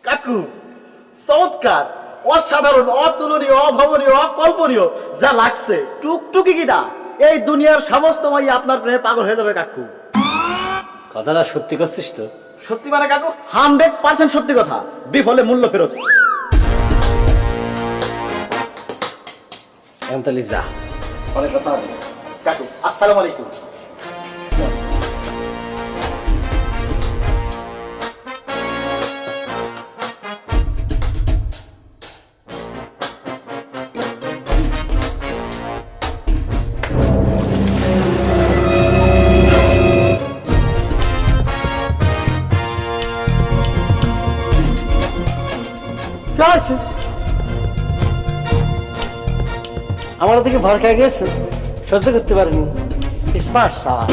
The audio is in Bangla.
কাকু চমৎকার, অসাধারণ, অতুলনীয়, অভাবনীয়, অকল্পনীয় যা লাগছে। টুকটুকি কিনা এই দুনিয়ার সমস্ত মাই আপনার প্রেমে পাগল হয়ে যাবে কাকু। কথাটা সত্যি করছিস তো? সত্যি মানে কাকু 100% সত্যি কথা, বিফলে মূল্য ফেরত। এখন তাহলে যা, অনেক কথা হবে কাকু। আসসালামু আলাইকুম। আমার দিকে ভর খেয়ে গেছে, সহ্য করতে পারিনি। স্মার্ট সাওয়া